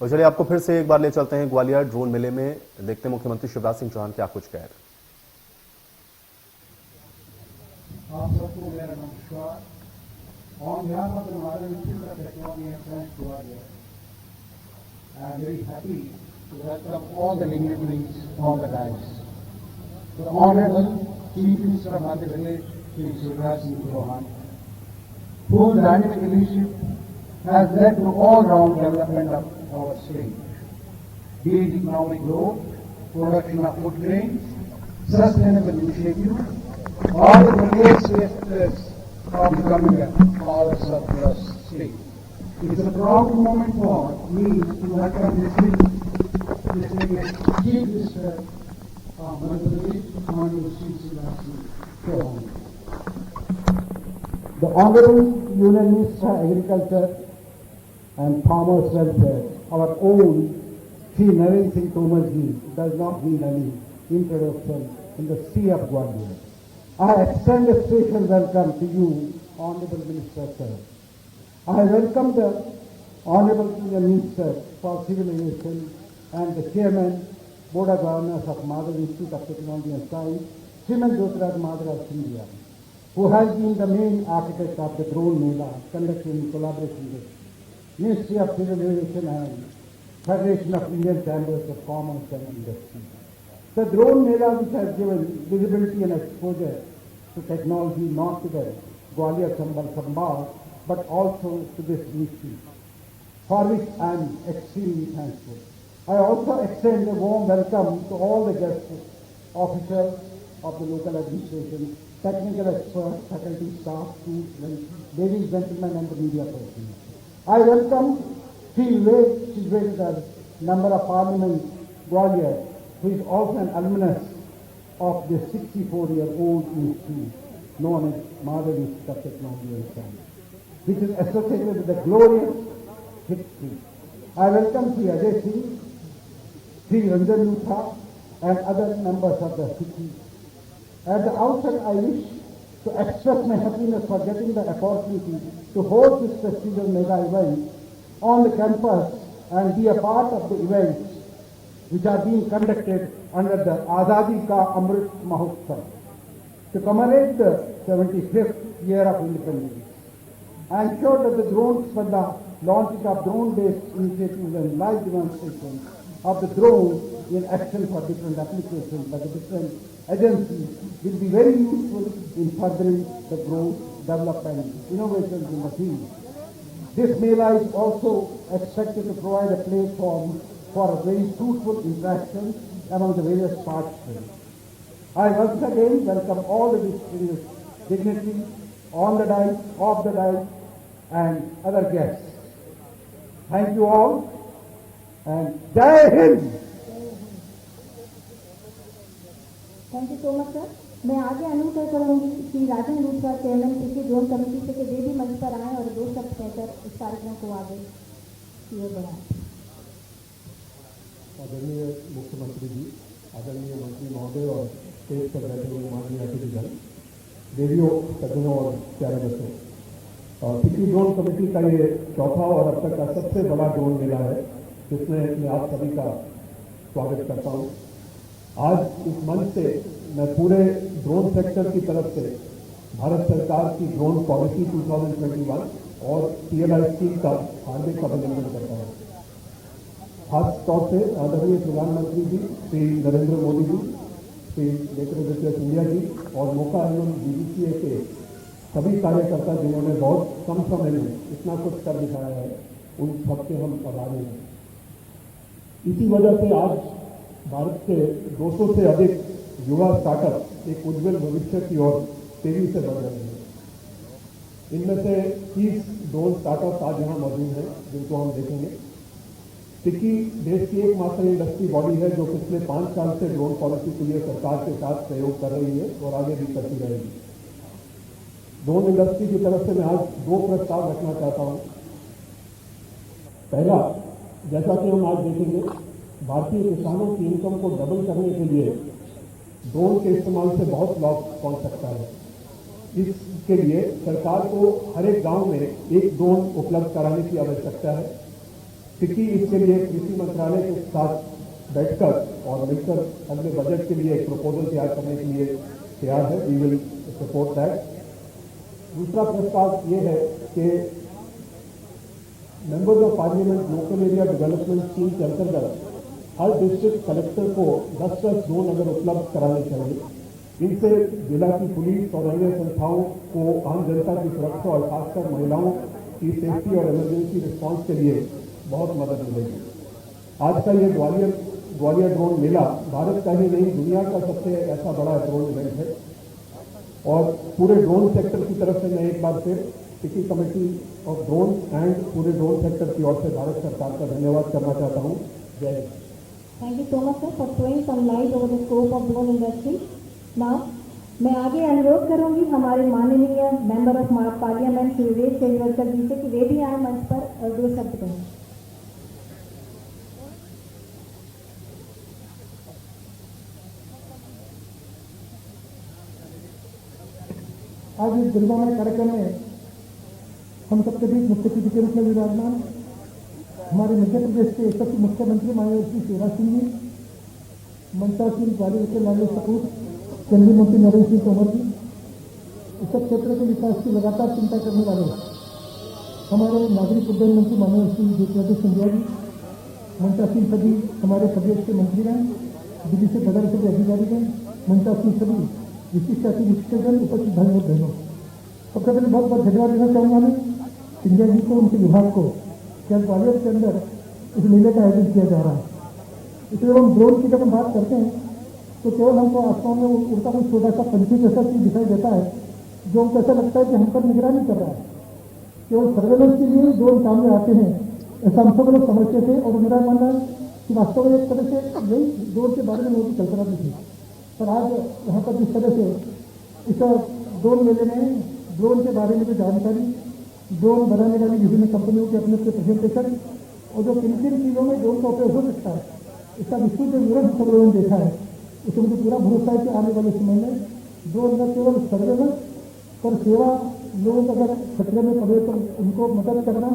और चलिए आपको फिर से एक बार ले चलते हैं ग्वालियर ड्रोन मेले में, देखते हैं मुख्यमंत्री शिवराज सिंह चौहान क्या कुछ कह रहे हैं। आप सबको मेरा नमस्कार। On behalf of the Model Institute of Technology and Science Gwalior, I am very happy to welcome all the dignitaries on the dais. The Honorable Chief Minister of Madhya Pradesh, Shri Shivraj Singh Chauhan, whose dynamic leadership has led to all-round development of our state, be it economic growth, production of food grains, sustainable initiatives, or the various aspects of becoming a power surplus state. It is a proud moment for me to welcome this Chief Minister of Madhya Pradesh, Honorable Shri Shivraj Singh Chauhan. The Honorable Union Minister of Agriculture and Farmers Welfare, our own Shri Narendra Singh Tomar ji, does not need any introduction in the sea of Gwalior. I extend a special welcome to you, Honorable Minister, sir. I welcome the Honorable Union Minister for Civil Aviation and the Chairman, Board of Governors of Madhav Institute of Technology and Science, Sriman Jyotiraj Madhav India, who has been the main architect of the drone mela conducted in collaboration with Ministry of Civil Aviation and Federation of Indian Chambers of Commerce and Industry. The drone mela, which has given visibility and exposure to technology not to the Gwalior Chambal Sambal, but also to this institute, for which I am extremely thankful. I also extend a warm welcome to all the guests, officials of the local administration, technical experts, faculty, staff, students, ladies, gentlemen, and the media personnel. I welcome Sri Vivek, Member of Parliament, Gwalior, who is also an alumnus of the 64-year-old institute known as Madhav Institute of Technology and Science, which is associated with the glorious history. I welcome Sri Ajay Singh, Sri Ranjan Lutha, and other members of the city. At the outset, I wish to express my happiness for getting the opportunity to host this prestigious mega event on the campus and be a part of the events which are being conducted under the Azadi Ka Amrit Mahotsav to commemorate the 75th year of independence. I am sure that the drones for the launching of drone-based initiatives and live demonstrations of the drones in action for different applications by the different agencies will be very useful in furthering the growth, development, innovations in the field. This mela is also expected to provide a platform for a very fruitful interaction among the various participants. I once again welcome all the distinguished dignitaries on the dais, off the dais, and other guests. Thank you all, and Jai Hind! Thank you so much sir. मैं आगे अनुरोध करूंगी श्री राजन Luthra, chairman कृषि drone committee से, कि वे भी मंच पर आए और 2 शब्द कहकर इस कार्यक्रम को आगे की ओर बढ़ाएं। आदरणीय मुख्यमंत्री जी, आदरणीय मंत्री महोदय और स्टेज पर बैठे हुए माननीय अतिथिगण, देवियों, सज्जनों और प्यारे बच्चों, कृषि ड्रोन कमेटी का ये चौथा और अब तक का सबसे बड़ा ड्रोन मेला है, जिसमें मैं आप सभी का स्वागत करता हूं। आज इस मंच से मैं पूरे ड्रोन सेक्टर की तरफ से भारत सरकार की ड्रोन पॉलिसी 2021 और PLI स्कीम का हार्दिक अभिनंदन करता हूं। खास तौर से आदरणीय प्रधानमंत्री जी श्री नरेंद्र मोदी जी, श्री नेतृत्व सिंधिया जी और मोका एवं BDCA के सभी कार्यकर्ता जिन्होंने बहुत कम समय में इतना कुछ कर दिखाया है, उन सबके हम आभारी हैं। इसी वजह से आज भारत के 200 से अधिक युवा स्टार्टअप एक उज्जवल भविष्य की ओर तेजी से बढ़ रहे हैं। इनमें से 30 ड्रोन स्टार्टअप आज यहाँ मौजूद हैं, जिनको हम देखेंगे। टिकी देश की एकमात्र इंडस्ट्री बॉडी है जो पिछले 5 साल से ड्रोन पॉलिसी के लिए सरकार के साथ सहयोग कर रही है और आगे भी करती रहेगी। ड्रोन इंडस्ट्री की तरफ से मैं आज 2 प्रस्ताव रखना चाहता हूं। पहला, जैसा कि हम आज देखेंगे, भारतीय किसानों की इनकम को डबल करने के लिए ड्रोन के इस्तेमाल से बहुत लाभ पहुंच सकता है। इसके लिए सरकार को हर एक गांव में एक ड्रोन उपलब्ध कराने की आवश्यकता है। फिक्की इसके लिए कृषि मंत्रालय के साथ बैठकर और मिलकर अगले बजट के लिए एक प्रपोजल तैयार करने के लिए तैयार है। We will support that. दूसरा प्रस्ताव ये है कि members of Parliament local area development scheme के अंतर्गत हर डिस्ट्रिक्ट कलेक्टर को 10-10 ड्रोन अगर उपलब्ध कराने चाहिए। इनसे जिला की पुलिस और अन्य संस्थाओं को आम जनता की सुरक्षा और खासकर महिलाओं की सेफ्टी और इमरजेंसी रिस्पांस के लिए बहुत मदद मिलेगी। आज का ये ग्वालियर ड्रोन मेला भारत का ही नहीं दुनिया का सबसे ऐसा बड़ा ड्रोन इवेंट है और पूरे ड्रोन सेक्टर की तरफ से मैं एक बार फिर city committee of drone and पूरे ड्रोन सेक्टर की ओर से भारत सरकार का धन्यवाद करना चाहता हूँ। Jai Hind. Thank you so much sir for throwing some light over the scope of drone industry. Now मैं आगे अनुरोध करूंगी हमारे माननीय member of Parliament Shri Vivek Shejwalkar ji से कि वे भी आए मंच पर और 2 शब्द कहें। आज इस गरिमामय कार्यक्रम में हम सबके बीच मुख्य अतिथि के रूप में विराजमान हमारे मध्य प्रदेश के यशस्वी मुख्यमंत्री माननीय श्री शिवराज सिंह जी, ममता सिंह ग्वालियर के लालू सपूत, केंद्रीय मंत्री नरेंद्र सिंह तोमर जी, इस सब क्षेत्र के विकास की लगातार चिंता करने वाले हमारे नागरिक उड्डयन मंत्री माननीय श्री ज्योतिरादित्य सिंधिया जी, ममता सिंह सभी हमारे प्रदेश के मंत्रीगण, दिल्ली से बदल सभी अधिकारीगण, ममता सिंह सभी विशिष्ट अतिथिगण, उपस्थित भाई और बहनों, सबसे पहले बहुत बहुत धन्यवाद देना चाहूंगा मैं सिंधिया जी को, उनके विभाग को, क्या ग्वालियर के अंदर इस मेले का आयोजन किया जा रहा है। इसलिए हम ड्रोन की जब हम बात करते हैं तो केवल हमको आसमान में उड़ता कोई छोटा सा पंछी जैसा चीज दिखाई देता है जो हमको ऐसा लगता है कि हम पर निगरानी कर रहा है। केवल सर्वेलेंस के लिए ड्रोन काम में आते हैं ऐसा हम सब लोग समझते थे और मेरा मानना है कि वास्तव में एक तरह से यही ड्रोन के बारे में लोगों की कल्पना भी थी। पर आज यहाँ पर जिस तरह से इस ड्रोन मेले में ड्रोन के बारे में जो जानकारी, ड्रोन बनाने वाली विभिन्न कंपनियों के अपने अपने प्रेजेंटेशन और जो किन किन चीज़ों में ड्रोन का उपयोग हो सकता है, इसका विस्तृत विवरण सब लोगों ने देखा है। इससे मुझे पूरा भरोसा है कि आने वाले समय में ड्रोन न केवल सर्वेलेंस पर सेवा, लोग अगर खतरे में पड़े तो उनको मदद करना,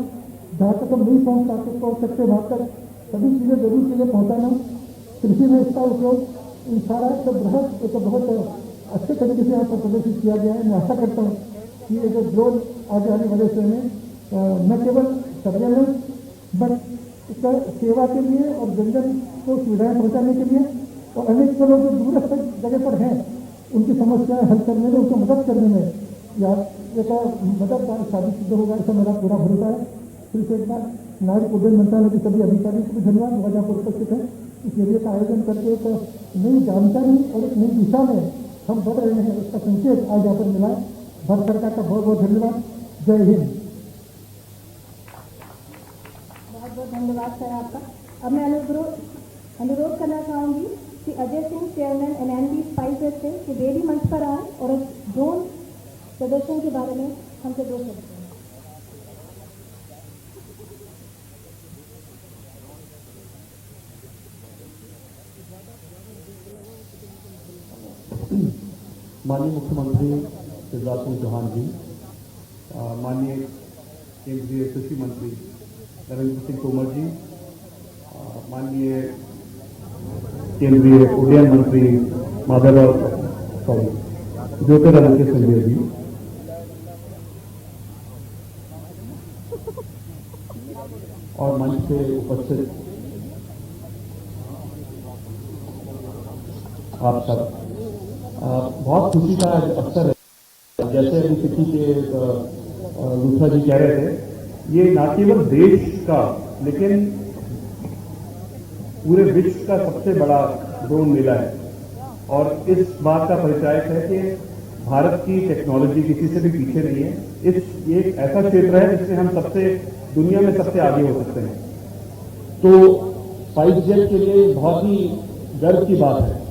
जहाँ तक हम नहीं पहुँच सकते वहाँ तक सभी चीज़ें जरूरी चीज़ें पहुँचाना, कृषि में इसका उपयोग, इन सारा एक बहुत अच्छे तरीके से यहाँ पर प्रदर्शित किया गया है। मैं आशा करता हूँ कि ये जो ड्रोन आगे आने वाले समय में न केवल सर्वेलेंस बट इसका सेवा के लिए और जन जन को सुविधाएं पहुँचाने के लिए और अनेक लोग जो दूरस्थ जगह पर हैं उनकी समस्याएं हल करने में, उनको मदद करने में या एक मददगार साबित सिद्ध होगा, ऐसा मेरा पूरा भरोसा है। फिर से एक बार नागरिक उड्डयन मंत्रालय के सभी अधिकारियों को भी धन्यवाद, वह जहाँ पर उपस्थित है। इस मेले का आयोजन करके एक नई जानकारी और एक नई दिशा में हम बढ़ रहे हैं, इसका संकेत आज यहाँ पर मिला है। भारत सरकार का बहुत बहुत धन्यवाद। जय हिंद। बहुत बहुत धन्यवाद सर आपका। अब मैं अनुरोध करना चाहूंगी कि Ajay Singh chairman NNB spices से कि वे भी मंच पर आए और इस ड्रोन प्रदर्शन के बारे में हमसे 2 शब्द कहें। माननीय मुख्यमंत्री शिवराज सिंह चौहान जी, माननीय केंद्रीय कृषि मंत्री नरेंद्र सिंह तोमर जी, माननीय केंद्रीय उड्डयन मंत्री ज्योतिरादित्य सिंधिया जी, और मंच पे उपस्थित आप सब, बहुत खुशी का अवसर है। जैसे अभी किसी के लूथरा जी कह रहे थे, ये न केवल देश का लेकिन पूरे विश्व का सबसे बड़ा ड्रोन मेला है और इस बात का परिचायक है कि भारत की टेक्नोलॉजी किसी से भी पीछे नहीं है। ये एक ऐसा क्षेत्र है जिसमें हम दुनिया में सबसे आगे हो सकते हैं। तो स्पाइसजेट के लिए बहुत ही गर्व की बात है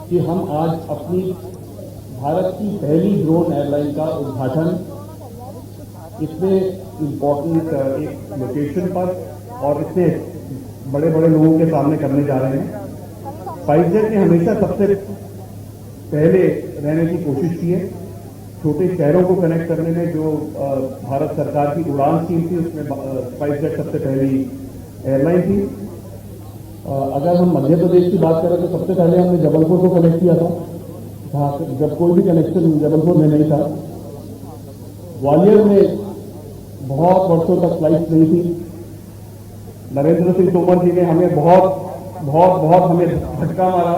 कि हम आज अपनी भारत की पहली ड्रोन एयरलाइन का उद्घाटन इतने इम्पोर्टेंट एक लोकेशन पर और इतने बड़े बड़े लोगों के सामने करने जा रहे हैं। स्पाइसजेट ने हमेशा सबसे पहले रहने की कोशिश की है। छोटे शहरों को कनेक्ट करने में जो भारत सरकार की उड़ान स्कीम थी उसमें स्पाइसजेट सबसे पहली एयरलाइन थी। अगर हम मध्य प्रदेश की बात करें तो सबसे पहले हमने जबलपुर को कनेक्ट किया था, जब कोई भी कनेक्शन जबलपुर में नहीं था। ग्वालियर में बहुत वर्षों तक फ्लाइट नहीं थी। नरेंद्र सिंह तोमर जी ने हमें बहुत हमें झटका मारा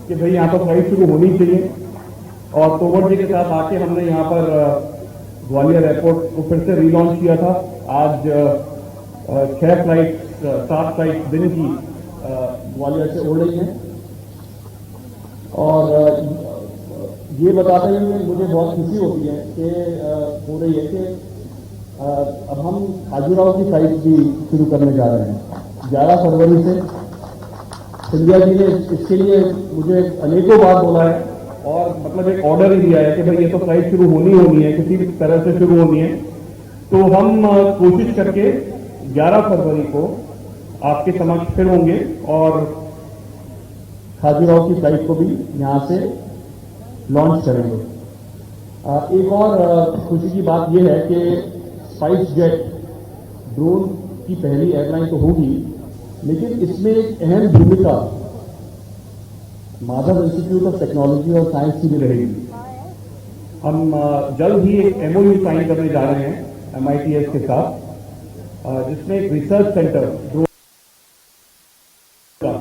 कि भाई यहाँ पर फ्लाइट शुरू होनी चाहिए, और तोमर जी के साथ आके हमने यहाँ पर ग्वालियर एयरपोर्ट को फिर से रीलॉन्च किया था। आज 7 फ्लाइट दिन की ग्वालियर से उड़ रही हैं, और ये बताते हुए मुझे बहुत खुशी होती है कि हो रही है कि अब हम खाजूराहो की फ्लाइट भी शुरू करने जा रहे हैं 11 फरवरी से। सिंधिया जी ने इसके लिए मुझे अनेकों बार बोला है, और मतलब एक ऑर्डर ही दिया है कि भाई ये तो फ्लाइट शुरू होनी है, किसी भी तरह से शुरू होनी है। तो हम कोशिश करके 11 फरवरी को आपके समक्ष फिर होंगे, और खाजूराहो की फ्लाइट को भी यहाँ से लॉन्च करेंगे। एक और खुशी की बात यह है कि स्पाइस जेट ड्रोन की पहली एयरलाइन तो होगी, लेकिन इसमें एक अहम भूमिका माधव इंस्टीट्यूट ऑफ टेक्नोलॉजी और साइंस की भी रहेगी। हम जल्द ही एक MOU साइन करने जा रहे हैं MITS के साथ, जिसमें एक रिसर्च सेंटर ड्रोन का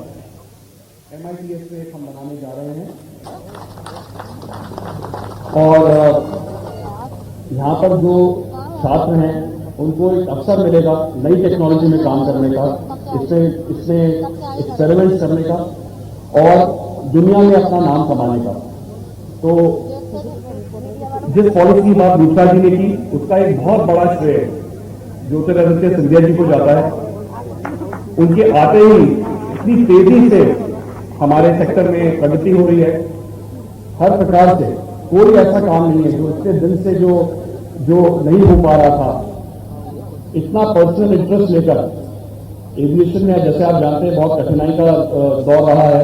MITS में हम बनाने जा रहे हैं, और यहाँ पर जो छात्र हैं उनको एक अवसर मिलेगा नई टेक्नोलॉजी में काम करने का, इसमें एक्सपेरिमेंट करने का, और दुनिया में अपना नाम कमाने का। तो जिस पॉलिसी की बात रूपा जी ने की, उसका एक बहुत बड़ा श्रेय ज्योतिरादित्य सिंधिया जी को जाता है। उनके आते ही इतनी तेजी से हमारे सेक्टर में प्रगति हो रही है। हर प्रकार से कोई ऐसा काम नहीं है जो इतने दिन से जो नहीं हो पा रहा था। इतना पर्सनल इंटरेस्ट लेकर एविएशन में, जैसे आप जानते हैं, बहुत कठिनाई का दौर रहा है,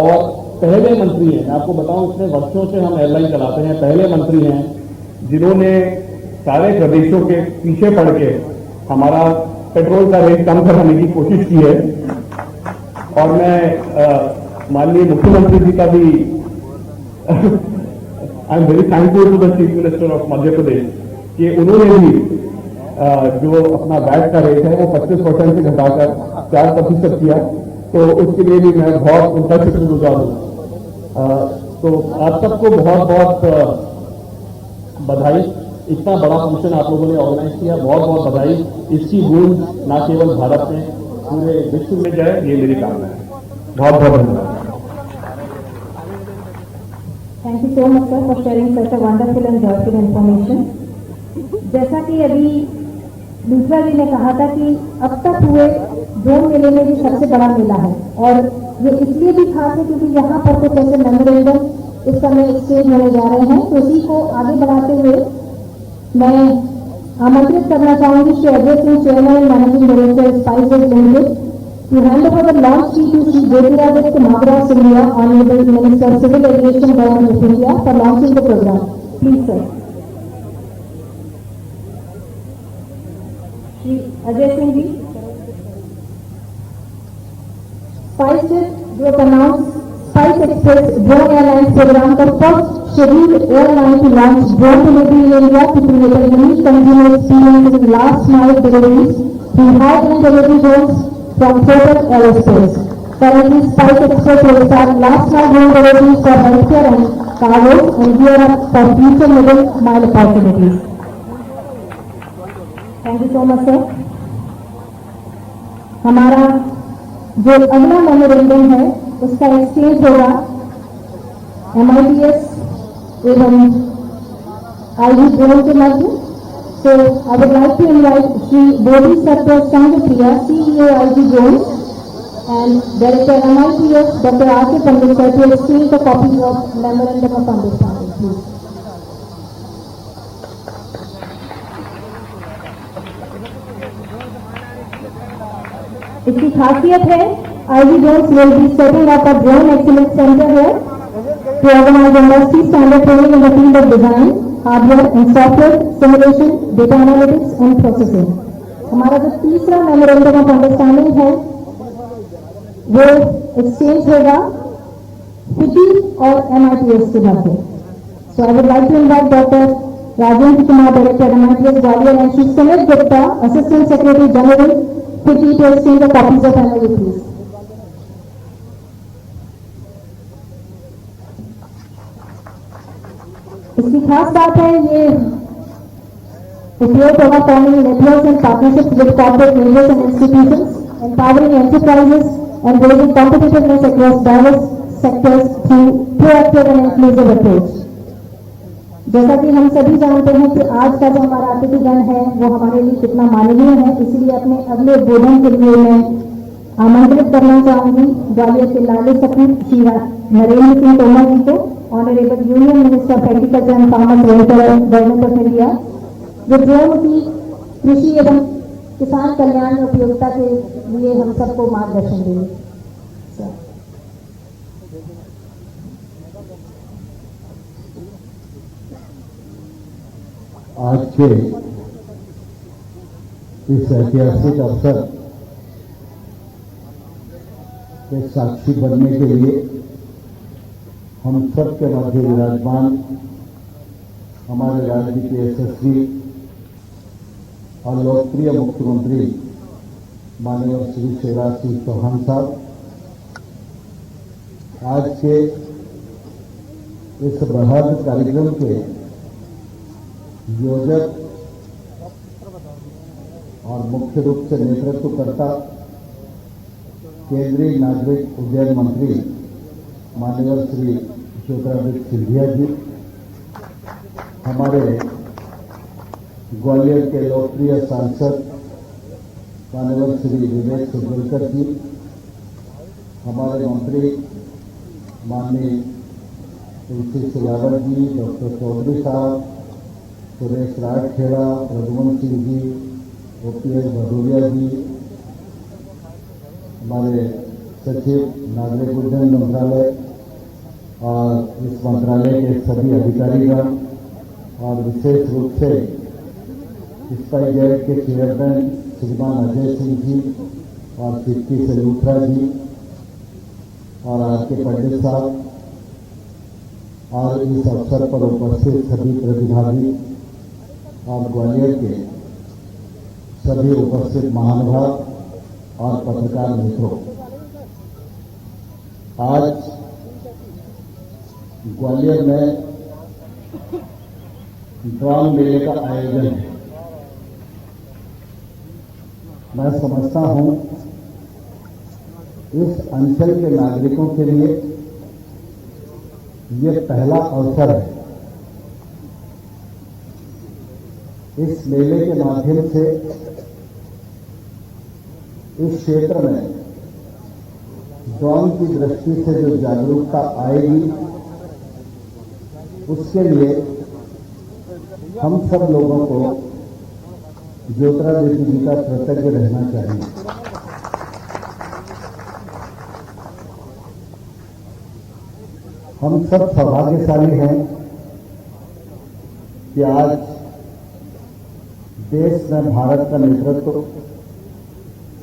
और पहले मंत्री हैं, मैं आपको बताऊं, इतने वर्षों से हम एयरलाइन चलाते हैं, पहले मंत्री हैं जिन्होंने सारे प्रदेशों के पीछे पड़ के हमारा पेट्रोल का रेट कम कराने की कोशिश की है। और मैं माननीय मुख्यमंत्री जी का भी I am very thankful to the chief minister of Madhya Pradesh कि उन्होंने भी जो अपना वैट का रेट है वो 25% से घटाकर 4% किया, तो उसके लिए भी मैं बहुत उनका शुक्रगुजार हूँ। तो आप सबको बहुत बहुत बधाई। इतना बड़ा फंक्शन आप लोगों ने ऑर्गेनाइज किया, बहुत बहुत बधाई। इसकी गूंज न केवल भारत में, पूरे विश्व में जाए, ये मेरी कामना है। बहुत बहुत धन्यवाद। Thank you so much sir for sharing such a wonderful and joyful information. जैसा कि अभी दूसरा जी ने कहा था कि अब तक हुए ड्रोन मेले में भी सबसे बड़ा मेला है, और ये इसलिए भी खास है क्योंकि यहाँ पर कुछ ऐसे मेमोरेंडम इस समय एक्सचेंज होने जा रहे हैं। तो इसी को आगे बढ़ाते हुए मैं आमंत्रित करना चाहूंगी Shri Ajay Singh, chairman and managing director spices limited, to hand over the launch key to Sri Jyotiraditya Maharaj Sindhia, Honorable Minister Civil Aviation Government of India, for launching the program. Please, sir. Shri Ajay Singh ji. SpiceJet Group announced Spice Express Drone Airlines program, the first scheduled airline to launch drone delivery in India to create a unique consumer experience in last mile deliveries through high-end delivery drones from Total Aerospace. Currently, Spice Express will start last mile drone deliveries for healthcare and cargo, and gear up for future middle mile opportunities. Thank you so much, sir. हमारा जो अगला memorandum है उसका exchange होगा MITS एवं IG drone के मध्य। So I would like to invite Shri Bodhisattva Sangapriya, CEO IG Drones, and Director MITS Dr. R.K. Pandit sir to exchange the copies of Memorandum of Understanding, please. इसकी खासियत है IG Drones will be setting up a drone excellence center here to organize industry standard training in the field of design, hardware and software, simulation, data analytics and processing. हमारा जो तीसरा memorandum of understanding है वो exchange होगा फिटी और MITS के मध्य। So I would like to invite doctor Rajendra Kumar, director MITS Gwalior, and Shri Sumit Gupta, assistant secretary general FITT, to exchange the copies of MOU please. इसकी खास बात है ये उपयोग होगा forming networks and partnerships with corporate leaders and institutions, empowering enterprises and building competitiveness across diverse sectors through proactive and inclusive approach. जैसा कि हम सभी जानते हैं कि आज का जो हमारा अतिथिगण है वो हमारे लिए कितना माननीय है, इसलिए अपने अगले बोधन के लिए मैं आमंत्रित करना चाहूंगी ग्वालियर के लाले सपूत श्री नरेंद्र सिंह तोमर जी को, honourable union minister of agriculture and farmers welfare government of India, जो ड्रोन कृषि एवं किसान कल्याण में उपयोगिता के लिए हम सबको मार्गदर्शन देंगे। आज के इस ऐतिहासिक अवसर के साक्षी बनने के लिए हम सब के मध्य विराजमान हमारे राज्य के यशस्वी और लोकप्रिय मुख्यमंत्री माननीय श्री शिवराज सिंह चौहान साहब, आज के इस बृहद कार्यक्रम के योजक और मुख्य रूप से नेतृत्वकर्ता केंद्रीय नागरिक उड्डयन मंत्री माननीय श्री ज्योतिरादित्य सिंधिया जी, हमारे ग्वालियर के लोकप्रिय सांसद माननीय श्री विवेक सुरवलकर जी, हमारे मंत्री माननीय तुलसी सिलावट जी, डॉक्टर चौधरी साहब, सुरेश राजखेड़ा, प्रद्युमन सिंह जी, OPS भदौरिया जी, हमारे सचिव नागरिक उड्डयन मंत्रालय और इस मंत्रालय के सभी अधिकारीगण, और विशेष रूप से स्पाइसजेट के चेयरमैन श्रीमान अजय सिंह जी और सिक्की से लूथरा जी और RK पंडित साहब, और इस अवसर पर उपस्थित सभी प्रतिभागी और ग्वालियर के सभी उपस्थित महानुभाव और पत्रकार मित्रों, आज ग्वालियर में ड्रोन मेले का आयोजन है। मैं समझता हूं इस अंचल के नागरिकों के लिए ये पहला अवसर है। इस मेले के माध्यम से इस क्षेत्र में ड्रोन की दृष्टि से जो जागरूकता आएगी, उसके लिए हम सब लोगों को ज्योतिरादित्य जी का कृतज्ञ रहना चाहिए। हम सब सौभाग्यशाली हैं कि आज देश में भारत का नेतृत्व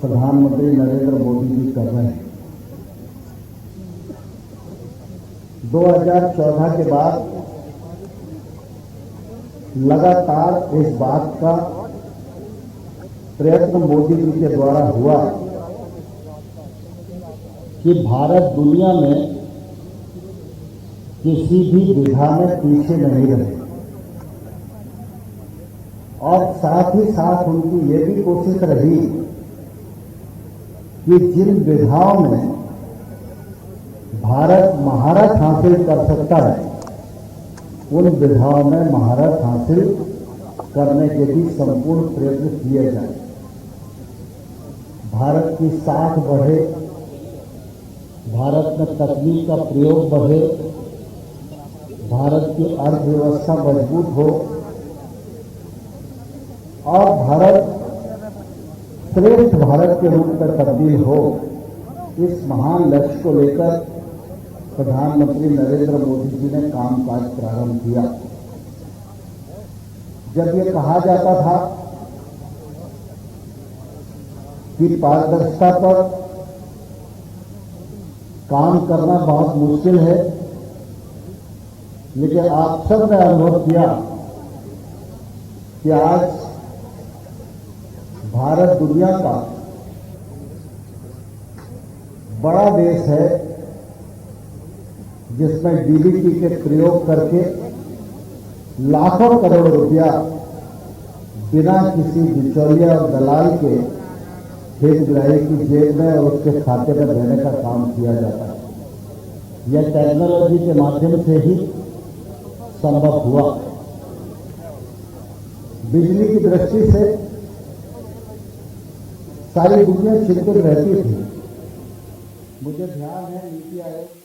प्रधानमंत्री नरेंद्र मोदी जी कर रहे हैं। 2014 के बाद लगातार इस बात का प्रयत्न मोदी जी के द्वारा हुआ कि भारत दुनिया में किसी भी विधा में पीछे नहीं रहे, और साथ ही साथ उनकी ये भी कोशिश रही कि जिन विधाओं में भारत महारत हासिल कर सकता है, उन विधाओं में महारत हासिल करने के भी संपूर्ण प्रयत्न किए जाए। भारत की साख बढ़े, भारत में तकनीक का प्रयोग बढ़े, भारत की अर्थव्यवस्था मजबूत हो और भारत श्रेष्ठ भारत के रूप में तब्दील हो, इस महान लक्ष्य को लेकर प्रधानमंत्री नरेंद्र मोदी जी ने कामकाज प्रारंभ किया। जब ये कहा जाता था की पारदर्शिता पर काम करना बहुत मुश्किल है, लेकिन आप सब ने अनुभव किया कि आज भारत दुनिया का बड़ा देश है जिसमें डीबीटी के प्रयोग करके लाखों करोड़ रुपया बिना किसी बिचौलिया और दलाल के हितग्राही की जेब में और उसके खाते में देने का काम किया जाता है। यह टेक्नोलॉजी के माध्यम से ही संभव हुआ। बिजली की दृष्टि से सारी दुनिया चिंतित रहती थी। मुझे ध्यान है नीति आयोग